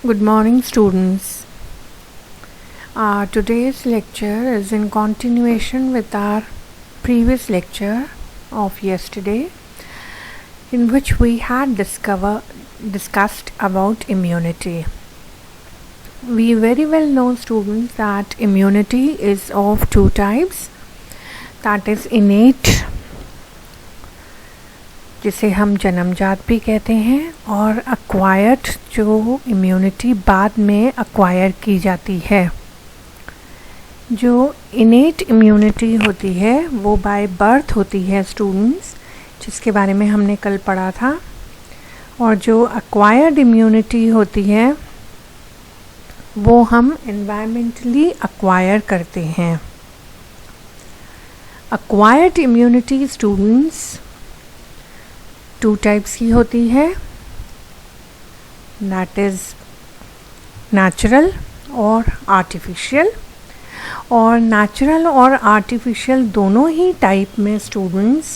Good morning, students. Today's lecture is in continuation with our previous lecture of yesterday, in which we had discussed about immunity. We very well know, students, that immunity is of two types, that is innate, जिसे हम जन्मजात भी कहते हैं, और acquired, जो immunity बाद में अक्वायर की जाती है। जो इनेट इम्यूनिटी होती है वो बाय बर्थ होती है स्टूडेंट्स, जिसके बारे में हमने कल पढ़ा था। और जो अक्वायर्ड इम्यूनिटी होती है वो हम एनवायरमेंटली अक्वायर करते हैं। Acquired immunity students two types की होती है, दैट इज़ नेचुरल और आर्टिफिशियल। और नेचुरल और आर्टिफिशियल दोनों ही टाइप में स्टूडेंट्स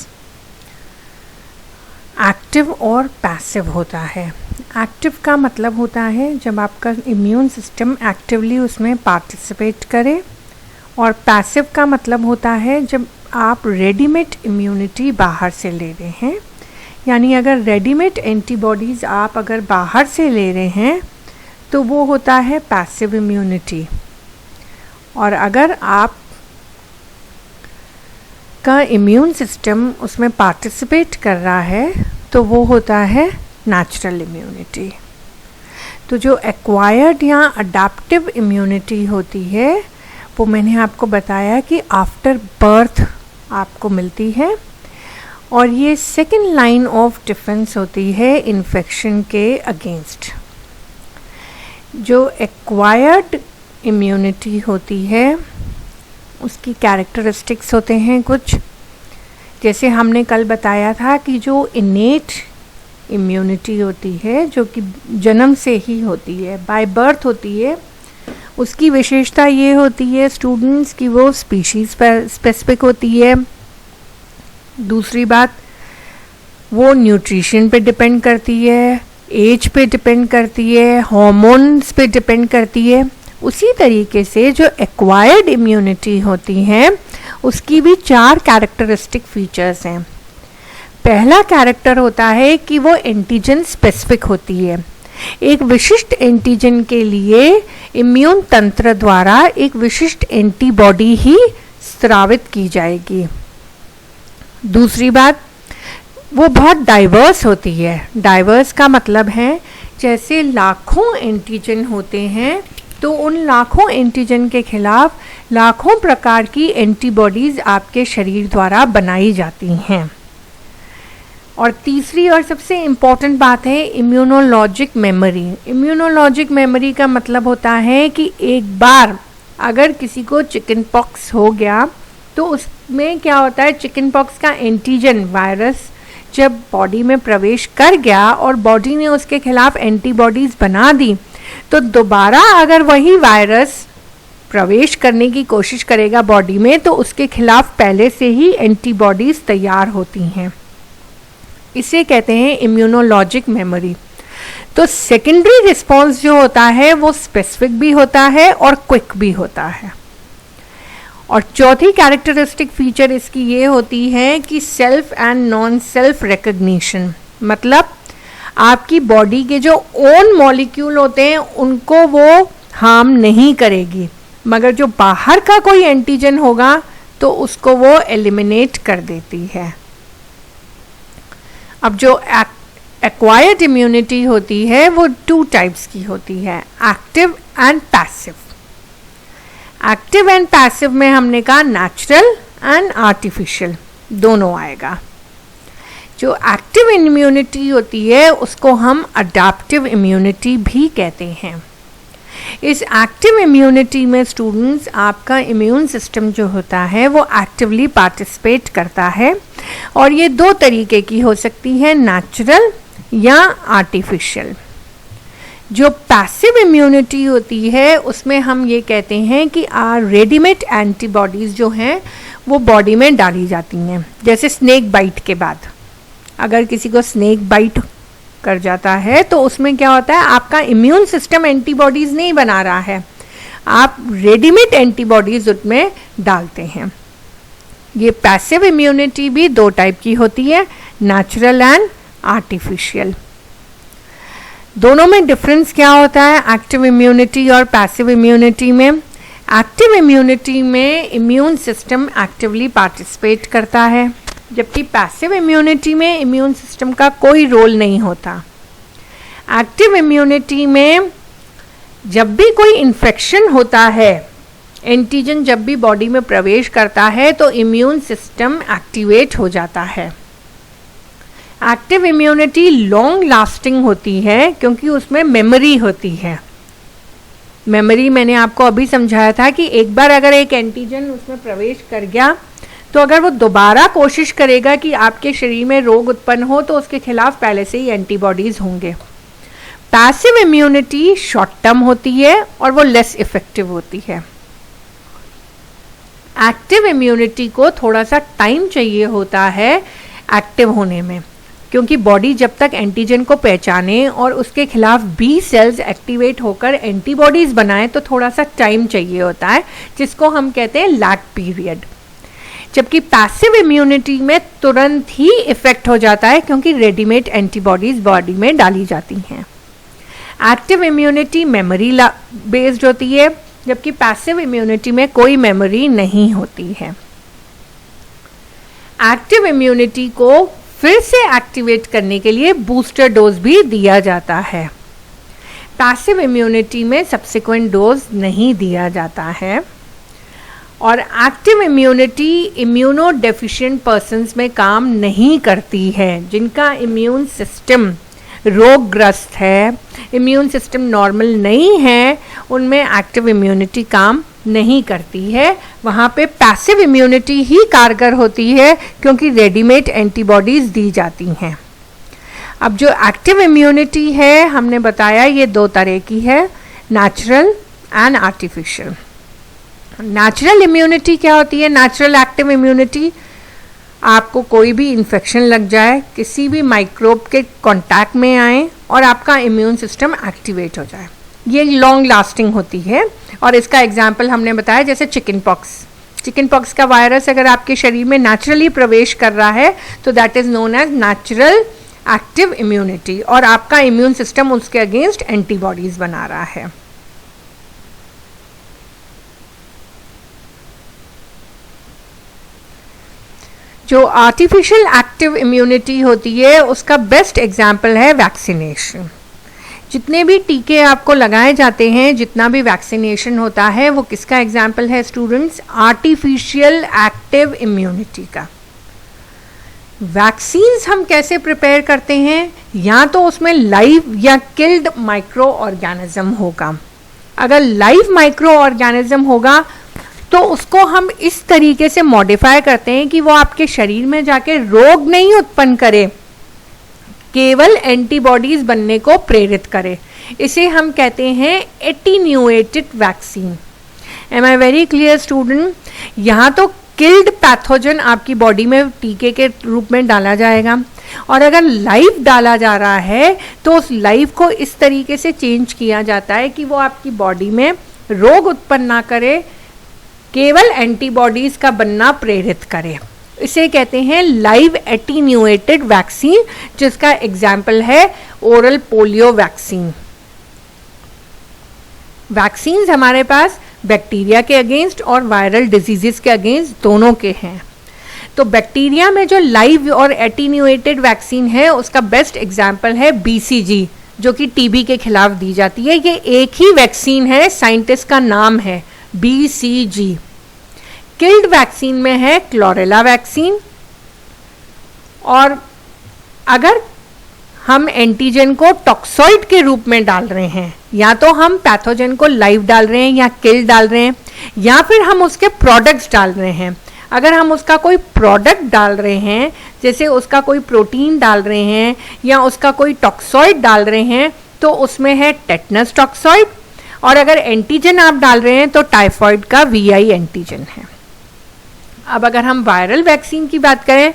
एक्टिव और पैसिव होता है। एक्टिव का मतलब होता है जब आपका इम्यून सिस्टम एक्टिवली उसमें पार्टिसिपेट करे, और पैसिव का मतलब होता है जब आप रेडीमेड इम्यूनिटी बाहर से ले रहे हैं। यानी अगर रेडीमेड एंटीबॉडीज़ आप अगर बाहर से ले रहे हैं तो वो होता है पैसिव इम्यूनिटी, और अगर आप का इम्यून सिस्टम उसमें पार्टिसिपेट कर रहा है तो वो होता है नेचुरल इम्यूनिटी। तो जो एक्वायर्ड या अडैप्टिव इम्यूनिटी होती है वो मैंने आपको बताया कि आफ्टर बर्थ आपको मिलती है, और ये सेकेंड लाइन ऑफ डिफेंस होती है इन्फेक्शन के अगेंस्ट। जो एक्वायर्ड इम्यूनिटी होती है उसकी कैरेक्टरिस्टिक्स होते हैं कुछ, जैसे हमने कल बताया था कि जो इनेट इम्यूनिटी होती है, जो कि जन्म से ही होती है, बाय बर्थ होती है, उसकी विशेषता ये होती है स्टूडेंट्स कि वो स्पीशीज़ पर स्पेसिफिक होती है। दूसरी बात, वो न्यूट्रिशन पे डिपेंड करती है, एज पे डिपेंड करती है, हार्मोन्स पे डिपेंड करती है। उसी तरीके से जो एक्वायर्ड इम्यूनिटी होती है उसकी भी 4 कैरेक्टरिस्टिक फीचर्स हैं। पहला कैरेक्टर होता है कि वो एंटीजन स्पेसिफिक होती है। एक विशिष्ट एंटीजन के लिए इम्यून तंत्र द्वारा एक विशिष्ट एंटीबॉडी ही स्रावित की जाएगी। दूसरी बात, वो बहुत डाइवर्स होती है। डाइवर्स का मतलब है जैसे लाखों एंटीजन होते हैं तो उन लाखों एंटीजन के खिलाफ लाखों प्रकार की एंटीबॉडीज़ आपके शरीर द्वारा बनाई जाती हैं। और तीसरी और सबसे इम्पॉर्टेंट बात है इम्यूनोलॉजिक मेमोरी। इम्यूनोलॉजिक मेमोरी का मतलब होता है कि एक बार अगर किसी को चिकन पॉक्स हो गया तो उसमें क्या होता है, चिकन पॉक्स का एंटीजन वायरस जब बॉडी में प्रवेश कर गया और बॉडी ने उसके खिलाफ एंटीबॉडीज़ बना दी, तो दोबारा अगर वही वायरस प्रवेश करने की कोशिश करेगा बॉडी में तो उसके खिलाफ पहले से ही एंटीबॉडीज़ तैयार होती हैं। इसे कहते हैं इम्यूनोलॉजिक मेमोरी। तो सेकेंडरी रिस्पॉन्स जो होता है वो स्पेसिफिक भी होता है और क्विक भी होता है। और चौथी कैरेक्टरिस्टिक फीचर इसकी ये होती है कि self and non self recognition. मतलब आपकी बॉडी के जो ओन मॉलिक्यूल होते हैं उनको वो हार्म नहीं करेगी, मगर जो बाहर का कोई एंटीजन होगा तो उसको वो एलिमिनेट कर देती है। अब जो एक्वायर्ड इम्यूनिटी होती है वो 2 टाइप्स की होती है, active and passive. Active and passive में हमने कहा नेचुरल एंड आर्टिफिशियल दोनों आएगा। जो एक्टिव इम्यूनिटी होती है उसको हम अडैप्टिव इम्यूनिटी भी कहते हैं। इस एक्टिव इम्यूनिटी में स्टूडेंट्स आपका इम्यून सिस्टम जो होता है वो एक्टिवली पार्टिसिपेट करता है, और ये 2 तरीके की हो सकती है, नेचुरल या आर्टिफिशियल। जो पैसिव इम्यूनिटी होती है उसमें हम ये कहते हैं कि रेडीमेड एंटीबॉडीज़ जो हैं वो बॉडी में डाली जाती हैं। जैसे स्नेक बाइट के बाद, अगर किसी को स्नेक बाइट कर जाता है तो उसमें क्या होता है, आपका इम्यून सिस्टम एंटीबॉडीज नहीं बना रहा है, आप रेडीमेड एंटीबॉडीज उसमें डालते हैं। ये पैसिव इम्यूनिटी भी दो टाइप की होती है, नेचुरल एंड आर्टिफिशियल। दोनों में डिफरेंस क्या होता है एक्टिव इम्यूनिटी और पैसिव इम्यूनिटी में? एक्टिव इम्यूनिटी में इम्यून सिस्टम एक्टिवली पार्टिसिपेट करता है, जबकि पैसिव इम्यूनिटी में इम्यून सिस्टम का कोई रोल नहीं होता। एक्टिव इम्यूनिटी में जब भी कोई इन्फेक्शन होता है, एंटीजन जब भी बॉडी में प्रवेश करता है तो इम्यून सिस्टम एक्टिवेट हो जाता है। एक्टिव इम्यूनिटी लॉन्ग लास्टिंग होती है क्योंकि उसमें मेमोरी होती है। मेमोरी मैंने आपको अभी समझाया था कि एक बार अगर एक एंटीजन उसमें प्रवेश कर गया तो अगर वो दोबारा कोशिश करेगा कि आपके शरीर में रोग उत्पन्न हो तो उसके खिलाफ पहले से ही एंटीबॉडीज होंगे। पैसिव इम्यूनिटी शॉर्ट टर्म होती है और वो लेस इफेक्टिव होती है। एक्टिव इम्यूनिटी को थोड़ा सा टाइम चाहिए होता है एक्टिव होने में, क्योंकि बॉडी जब तक एंटीजन को पहचाने और उसके खिलाफ बी सेल्स एक्टिवेट होकर एंटीबॉडीज बनाए तो थोड़ा सा टाइम चाहिए होता है, जिसको हम कहते हैं लैग पीरियड। जबकि पैसिव इम्यूनिटी में तुरंत ही इफेक्ट हो जाता है क्योंकि रेडीमेड एंटीबॉडीज बॉडी में डाली जाती हैं। एक्टिव इम्यूनिटी मेमोरी बेस्ड होती है, जबकि पैसिव इम्यूनिटी में कोई मेमोरी नहीं होती है। एक्टिव इम्यूनिटी को फिर से एक्टिवेट करने के लिए बूस्टर डोज भी दिया जाता है। पैसिव इम्यूनिटी में सब्सिक्वेंट डोज नहीं दिया जाता है। और active immunity immuno deficient persons में काम नहीं करती है, जिनका इम्यून सिस्टम रोगग्रस्त है, इम्यून सिस्टम नॉर्मल नहीं है, उनमें एक्टिव इम्यूनिटी काम नहीं करती है। वहाँ पे पैसिव इम्यूनिटी ही कारगर होती है क्योंकि रेडीमेड एंटीबॉडीज दी जाती हैं। अब जो एक्टिव इम्यूनिटी है हमने बताया ये दो तरह की है, natural and artificial. Natural immunity क्या होती है? नेचुरल एक्टिव इम्यूनिटी, आपको कोई भी इन्फेक्शन लग जाए, किसी भी माइक्रोब के कांटेक्ट में आए और आपका इम्यून सिस्टम एक्टिवेट हो जाए, ये लॉन्ग लास्टिंग होती है। और इसका एग्जाम्पल हमने बताया जैसे चिकन पॉक्स का वायरस अगर आपके शरीर में नेचुरली प्रवेश कर रहा है तो that is known as natural active immunity, और आपका इम्यून सिस्टम उसके अगेंस्ट एंटीबॉडीज बना रहा है। जो आर्टिफिशियल एक्टिव इम्यूनिटी होती है उसका बेस्ट एग्जाम्पल है वैक्सीनेशन। जितने भी टीके आपको लगाए जाते हैं, जितना भी वैक्सीनेशन होता है, वो किसका एग्जाम्पल है स्टूडेंट्स? आर्टिफिशियल एक्टिव इम्यूनिटी का। वैक्सीन्स हम कैसे प्रिपेयर करते हैं? या तो उसमें लाइव या किल्ड माइक्रो ऑर्गेनिज्म होगा। अगर लाइव माइक्रो ऑर्गेनिज्म होगा तो उसको हम इस तरीके से मॉडिफाई करते हैं कि वो आपके शरीर में जाके रोग नहीं उत्पन्न करे, केवल एंटीबॉडीज बनने को प्रेरित करे। इसे हम कहते हैं attenuated vaccine. Am I very clear student? यहाँ तो किल्ड पैथोजन आपकी बॉडी में टीके के रूप में डाला जाएगा, और अगर लाइव डाला जा रहा है तो उस लाइव को इस तरीके से चेंज किया जाता है कि वो आपकी बॉडी में रोग उत्पन्न ना करे, केवल एंटीबॉडीज का बनना प्रेरित करे। इसे कहते हैं लाइव एटीन्यूएटेड वैक्सीन, जिसका एग्जाम्पल है ओरल पोलियो वैक्सीन। वैक्सीन्स हमारे पास बैक्टीरिया के अगेंस्ट और वायरल डिजीजेस के अगेंस्ट दोनों के हैं। तो बैक्टीरिया में जो लाइव और एटीन्यूएटेड वैक्सीन है उसका बेस्ट एग्जाम्पल है बीसीजी, जो कि टीबी के खिलाफ दी जाती है। ये एक ही वैक्सीन है, साइंटिस्ट का नाम है बीसीजी। किल्ड वैक्सीन में है क्लोरेला वैक्सीन। और अगर हम एंटीजन को टॉक्सॉइड के रूप में डाल रहे हैं, या तो हम पैथोजन को लाइव डाल रहे हैं या किल्ड डाल रहे हैं, या फिर हम उसके प्रोडक्ट्स डाल रहे हैं। अगर हम उसका कोई प्रोडक्ट डाल रहे हैं, जैसे उसका कोई प्रोटीन डाल रहे हैं या उसका कोई टॉक्सॉइड डाल रहे हैं, तो उसमें है टेटनस टॉक्सॉइड। और अगर एंटीजन आप डाल रहे हैं तो टाइफॉइड का VI एंटीजन है। अब अगर हम वायरल वैक्सीन की बात करें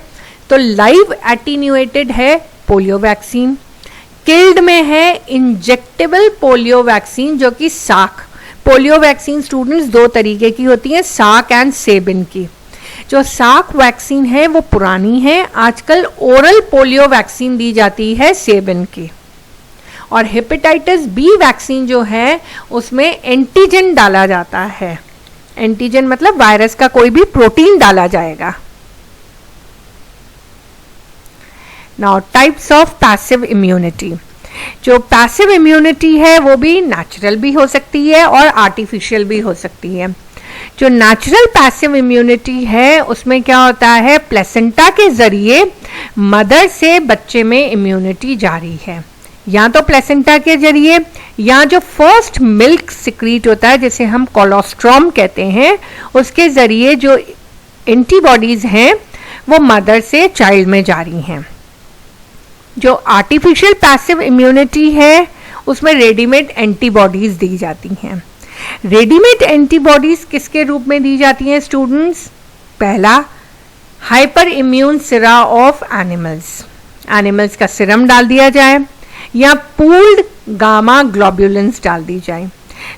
तो लाइव एटीन्यूएटेड है पोलियो वैक्सीन, स्किल्ड में है इंजेक्टेबल पोलियो वैक्सीन, जो कि साक। पोलियो वैक्सीन स्टूडेंट्स दो तरीके की होती है, साक एंड सेबिन की। जो साक वैक्सीन है वो पुरानी है, आजकल ओरल पोलियो वैक्सीन दी जाती है सेबिन की। और हेपेटाइटिस बी वैक्सीन जो है उसमें एंटीजन डाला जाता है। एंटीजन मतलब वायरस का कोई भी प्रोटीन डाला जाएगा। Now types of passive immunity. जो पैसिव इम्यूनिटी है वो भी नेचुरल भी हो सकती है और आर्टिफिशियल भी हो सकती है। जो नेचुरल पैसिव इम्यूनिटी है उसमें क्या होता है, प्लेसेंटा के जरिए मदर से बच्चे में इम्यूनिटी जारी है, या तो प्लेसेंटा के जरिए या जो फर्स्ट मिल्क सिक्रीट होता है जिसे हम कोलोस्ट्रॉम कहते हैं, उसके जरिए जो एंटीबॉडीज हैं वो मदर से चाइल्ड में जारी हैं। जो आर्टिफिशियल पैसिव इम्यूनिटी है उसमें रेडीमेड एंटीबॉडीज दी जाती हैं। रेडीमेड एंटीबॉडीज किसके रूप में दी जाती हैं स्टूडेंट्स? पहला, हाइपर इम्यून सिरा ऑफ एनिमल्स। एनिमल्स का सिरम डाल दिया जाए या पूल्ड गामा ग्लोब्युलेंस डाल दी जाए।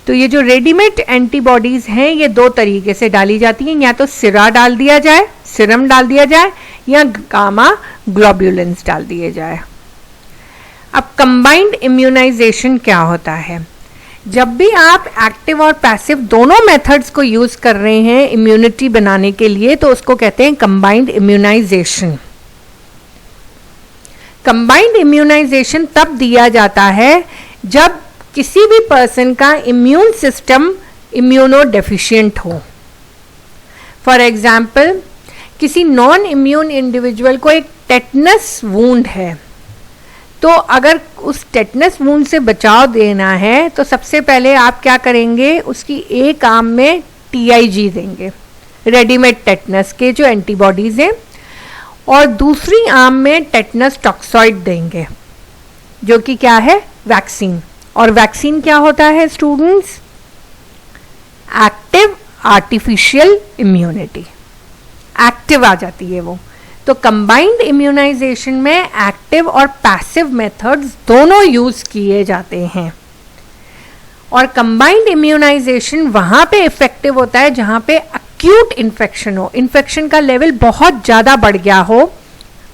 तो ये जो रेडीमेड एंटीबॉडीज हैं ये दो तरीके से डाली जाती हैं, या तो सिरा डाल दिया जाए, सिरम डाल दिया जाए, या गामा ग्लोब्युलेंस डाल दिए जाए। अब कंबाइंड इम्यूनाइजेशन क्या होता है? जब भी आप एक्टिव और पैसिव दोनों मेथड्स को यूज कर रहे हैं इम्यूनिटी बनाने के लिए तो उसको कहते हैं कंबाइंड इम्यूनाइजेशन। कंबाइंड इम्यूनाइजेशन तब दिया जाता है जब किसी भी पर्सन का इम्यून सिस्टम इम्यूनो डेफिशिएंट हो। फॉर एग्जाम्पल, किसी नॉन इम्यून इंडिविजुअल को एक टेटनस वूंड है, तो अगर उस टेटनस वूंड से बचाव देना है तो सबसे पहले आप क्या करेंगे, उसकी एक आर्म में TIG देंगे, रेडीमेड टेटनस के जो एंटीबॉडीज हैं, और दूसरी आर्म में टेटनस टॉक्सॉइड देंगे जो कि क्या है, वैक्सीन। और वैक्सीन क्या होता है students? Active artificial immunity, active आ जाती है वो। तो कंबाइंड इम्यूनाइजेशन में एक्टिव और पैसिव मेथड्स दोनों यूज किए जाते हैं। और कंबाइंड इम्यूनाइजेशन वहां पे इफेक्टिव होता है जहां पे एक्यूट इन्फेक्शन हो, इन्फेक्शन का लेवल बहुत ज़्यादा बढ़ गया हो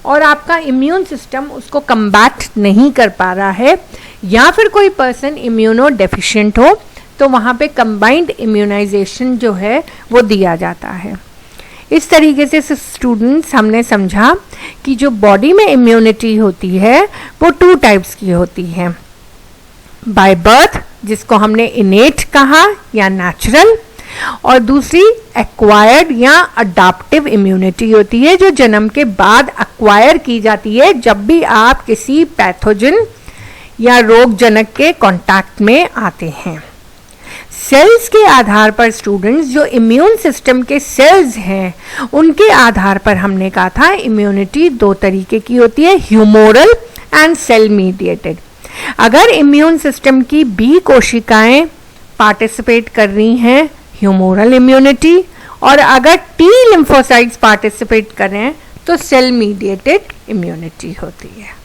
और आपका इम्यून सिस्टम उसको कम्बैट नहीं कर पा रहा है, या फिर कोई पर्सन इम्यूनो डेफिशिएंट हो, तो वहाँ पे कंबाइंड इम्यूनाइजेशन जो है वो दिया जाता है। इस तरीके से स्टूडेंट्स हमने समझा कि जो बॉडी में इम्यूनिटी होती है वो 2 टाइप्स की होती है, बाय बर्थ जिसको हमने इनेट कहा या नेचुरल, और दूसरी एक्वायर्ड या अडाप्टिव इम्यूनिटी होती है जो जन्म के बाद एक्वायर की जाती है जब भी आप किसी पैथोजन या रोगजनक के कांटेक्ट में आते हैं। सेल्स के आधार पर स्टूडेंट्स, जो इम्यून सिस्टम के सेल्स हैं उनके आधार पर हमने कहा था इम्यूनिटी 2 तरीके की होती है, ह्यूमोरल एंड सेल मीडिएटेड। अगर इम्यून सिस्टम की B कोशिकाएं पार्टिसिपेट कर रही हैं ह्यूमोरल इम्यूनिटी, और अगर T लिम्फोसाइट्स पार्टिसिपेट कर रहे हैं तो सेल मीडिएटेड इम्यूनिटी होती है।